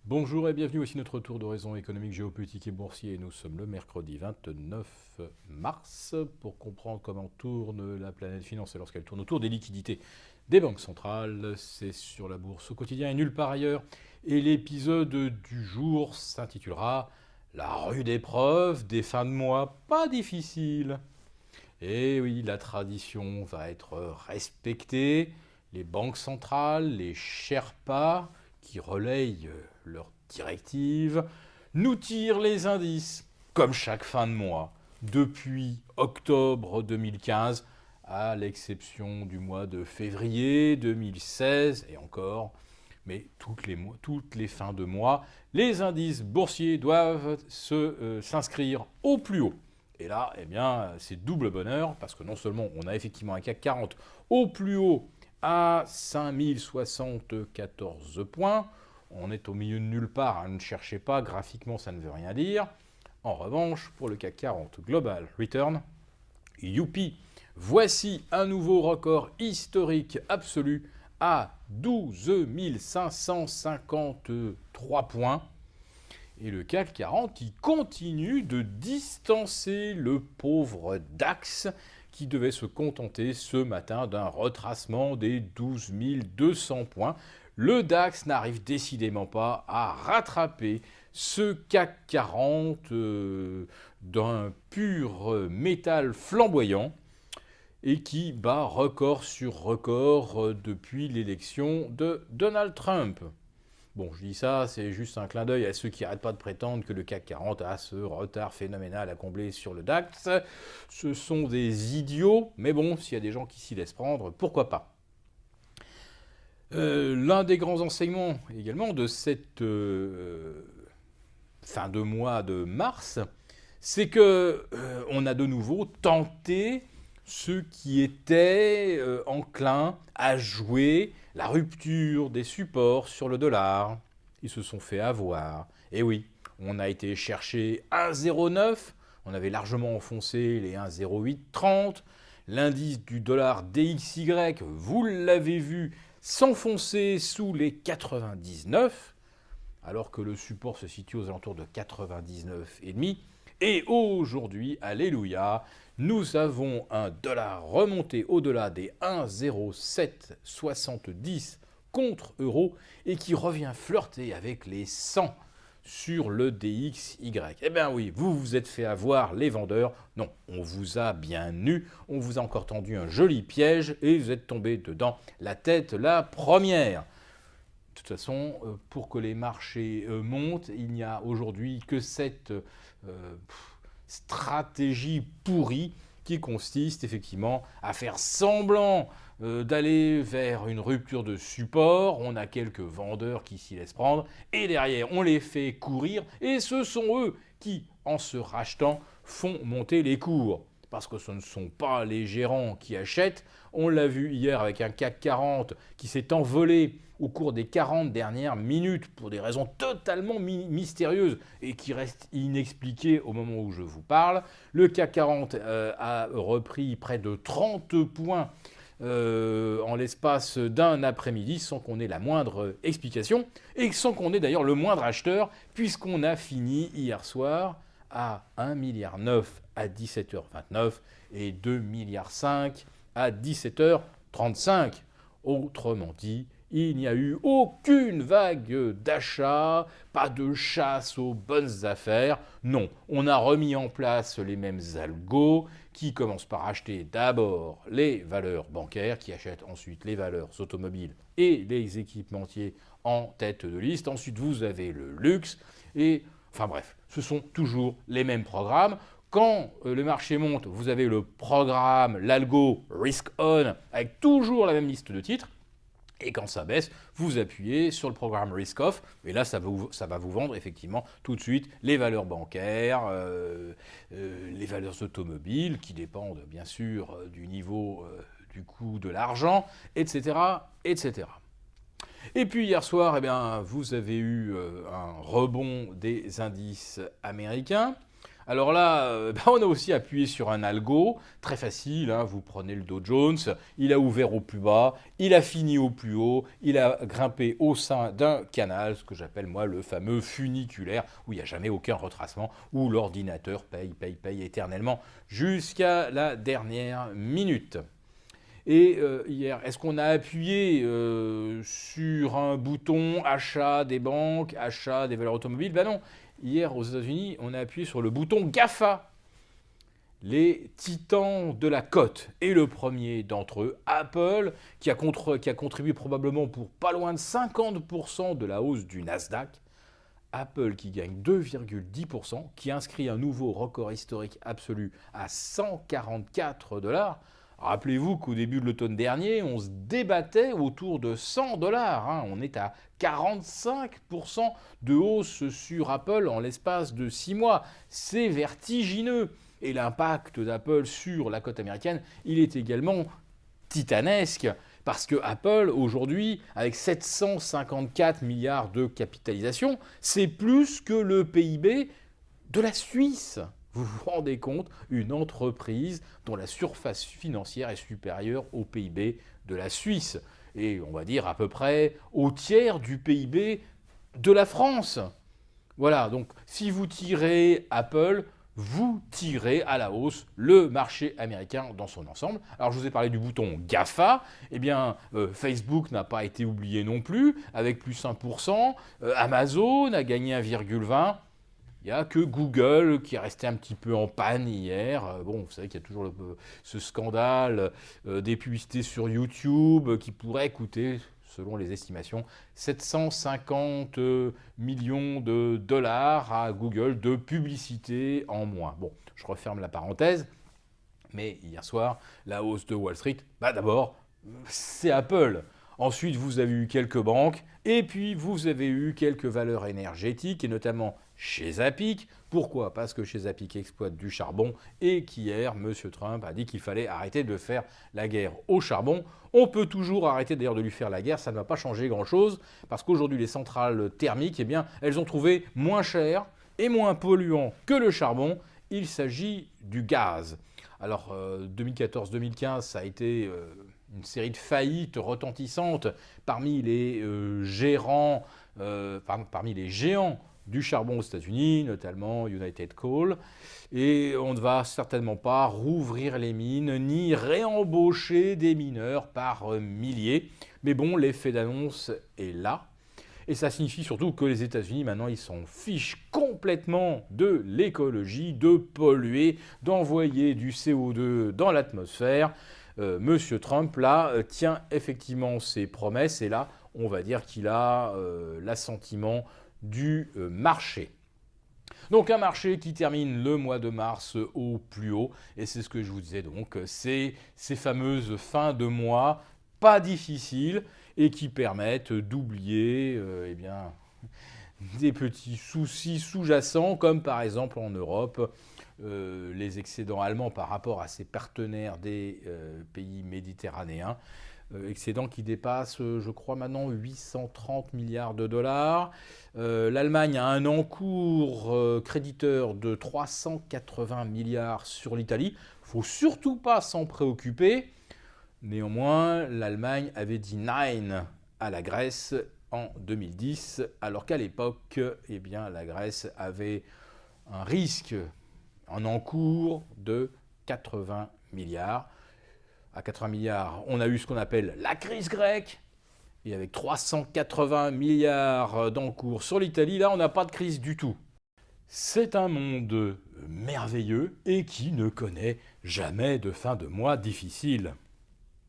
Bonjour et bienvenue, voici notre tour d'horizon économique, géopolitique et boursier. Nous sommes le mercredi 29 mars pour comprendre comment tourne la planète finance et lorsqu'elle tourne autour des liquidités des banques centrales. C'est sur la bourse au quotidien et nulle part ailleurs. Et l'épisode du jour s'intitulera La rude épreuve des fins de mois pas difficiles. Et oui, la tradition va être respectée. Les banques centrales, les Sherpas, qui relayent leurs directives, nous tirent les indices, comme chaque fin de mois, depuis octobre 2015, à l'exception du mois de février 2016 et encore. Mais toutes les fins de mois, les indices boursiers doivent s'inscrire au plus haut. Et là, eh bien, c'est double bonheur, parce que non seulement on a effectivement un CAC 40 au plus haut à 5074 points, on est au milieu de nulle part, hein, ne cherchez pas, graphiquement ça ne veut rien dire. En revanche, pour le CAC 40 Global Return, youpi, voici un nouveau record historique absolu à 12 553 points. Et le CAC 40 qui continue de distancer le pauvre DAX qui devait se contenter ce matin d'un retracement des 12 200 points. Le DAX n'arrive décidément pas à rattraper ce CAC 40 d'un pur métal flamboyant et qui bat record sur record depuis l'élection de Donald Trump. Bon, je dis ça, c'est juste un clin d'œil à ceux qui n'arrêtent pas de prétendre que le CAC 40 a ce retard phénoménal à combler sur le DAX. Ce sont des idiots, mais bon, s'il y a des gens qui s'y laissent prendre, pourquoi pas. L'un des grands enseignements également de cette fin de mois de mars, c'est que on a de nouveau tenté ceux qui étaient enclins à jouer la rupture des supports sur le dollar. Ils se sont fait avoir. Et oui, on a été chercher 1,09, on avait largement enfoncé les 1,0830. L'indice du dollar DXY, vous l'avez vu, s'enfoncer sous les 99, alors que le support se situe aux alentours de 99,5. Et aujourd'hui, alléluia, nous avons un dollar remonté au-delà des 1,0770 contre euro et qui revient flirter avec les 100 sur le DXY. Eh bien oui, vous vous êtes fait avoir les vendeurs. Non, on vous a bien eu, on vous a encore tendu un joli piège et vous êtes tombé dedans la tête la première. De toute façon, pour que les marchés montent, il n'y a aujourd'hui que cette stratégie pourrie qui consiste effectivement à faire semblant d'aller vers une rupture de support. On a quelques vendeurs qui s'y laissent prendre et derrière on les fait courir et ce sont eux qui, en se rachetant, font monter les cours. Parce que ce ne sont pas les gérants qui achètent. On l'a vu hier avec un CAC 40 qui s'est envolé au cours des 40 dernières minutes pour des raisons totalement mystérieuses et qui restent inexpliquées au moment où je vous parle. Le CAC 40 a repris près de 30 points en l'espace d'un après-midi sans qu'on ait la moindre explication et sans qu'on ait d'ailleurs le moindre acheteur puisqu'on a fini hier soir à 1,9 milliard à 17h29 et 2,5 milliards à 17h35. Autrement dit, il n'y a eu aucune vague d'achat, pas de chasse aux bonnes affaires. Non, on a remis en place les mêmes algos qui commencent par acheter d'abord les valeurs bancaires, qui achètent ensuite les valeurs automobiles et les équipementiers en tête de liste. Ensuite, vous avez le luxe et enfin bref, ce sont toujours les mêmes programmes. Quand le marché monte, vous avez le programme, l'algo Risk On, avec toujours la même liste de titres. Et quand ça baisse, vous appuyez sur le programme Risk Off, et là ça va vous vendre effectivement tout de suite les valeurs bancaires, les valeurs automobiles, qui dépendent bien sûr du niveau du coût de l'argent, etc., etc. Et puis hier soir, eh bien, vous avez eu un rebond des indices américains Alors là, on a aussi appuyé sur un algo, très facile, hein, vous prenez le Dow Jones, il a ouvert au plus bas, il a fini au plus haut, il a grimpé au sein d'un canal, ce que j'appelle moi le fameux funiculaire, où il n'y a jamais aucun retracement, où l'ordinateur paye éternellement jusqu'à la dernière minute. Et hier, est-ce qu'on a appuyé sur un bouton achat des banques, achat des valeurs automobiles? Ben non. Hier, aux États-Unis, on a appuyé sur le bouton GAFA, les titans de la cote. Et le premier d'entre eux, Apple, qui a contribué probablement pour pas loin de 50% de la hausse du Nasdaq. Apple qui gagne 2,10%, qui inscrit un nouveau record historique absolu à 144 $. Rappelez-vous qu'au début de l'automne dernier, on se débattait autour de 100 $. Hein. On est à 45% de hausse sur Apple en l'espace de 6 mois. C'est vertigineux. Et l'impact d'Apple sur la cote américaine, il est également titanesque. Parce que Apple, aujourd'hui, avec 754 milliards de capitalisation, c'est plus que le PIB de la Suisse. Vous vous rendez compte, une entreprise dont la surface financière est supérieure au PIB de la Suisse. Et on va dire à peu près au tiers du PIB de la France. Voilà, donc si vous tirez Apple, vous tirez à la hausse le marché américain dans son ensemble. Alors je vous ai parlé du bouton GAFA, eh bien Facebook n'a pas été oublié non plus, avec plus 1%, Amazon a gagné 1,20%. Il n'y a que Google qui est resté un petit peu en panne hier. Bon, vous savez qu'il y a toujours ce scandale des publicités sur YouTube qui pourrait coûter, selon les estimations, 750 millions de dollars à Google de publicité en moins. Bon, je referme la parenthèse. Mais hier soir, la hausse de Wall Street, d'abord, c'est Apple. Ensuite, vous avez eu quelques banques, et puis vous avez eu quelques valeurs énergétiques, et notamment chez Zappik. Pourquoi? Parce que chez Zappik exploite du charbon, et qu'hier, M. Trump a dit qu'il fallait arrêter de faire la guerre au charbon. On peut toujours arrêter d'ailleurs de lui faire la guerre, ça ne va pas changer grand-chose, parce qu'aujourd'hui, les centrales thermiques, eh bien, elles ont trouvé moins cher et moins polluant que le charbon. Il s'agit du gaz. Alors, 2014-2015, ça a été une série de faillites retentissantes parmi les parmi les géants du charbon aux États-Unis, notamment United Coal. Et on ne va certainement pas rouvrir les mines ni réembaucher des mineurs par milliers. Mais bon, l'effet d'annonce est là. Et ça signifie surtout que les États-Unis, maintenant, ils s'en fichent complètement de l'écologie, de polluer, d'envoyer du CO2 dans l'atmosphère. Monsieur Trump, là, tient effectivement ses promesses. Et là, on va dire qu'il a l'assentiment du marché. Donc un marché qui termine le mois de mars au plus haut. Et c'est ce que je vous disais donc, c'est ces fameuses fins de mois pas difficiles et qui permettent d'oublier des petits soucis sous-jacents, comme par exemple en Europe, les excédents allemands par rapport à ses partenaires des pays méditerranéens. Excédents qui dépassent, je crois maintenant, 830 milliards de dollars. L'Allemagne a un encours créditeur de 380 milliards sur l'Italie. Il ne faut surtout pas s'en préoccuper. Néanmoins, l'Allemagne avait dit nein à la Grèce en 2010, alors qu'à l'époque, la Grèce avait un risque, un encours de 80 milliards. À 80 milliards, on a eu ce qu'on appelle la crise grecque. Et avec 380 milliards d'encours sur l'Italie, là, on n'a pas de crise du tout. C'est un monde merveilleux et qui ne connaît jamais de fin de mois difficile.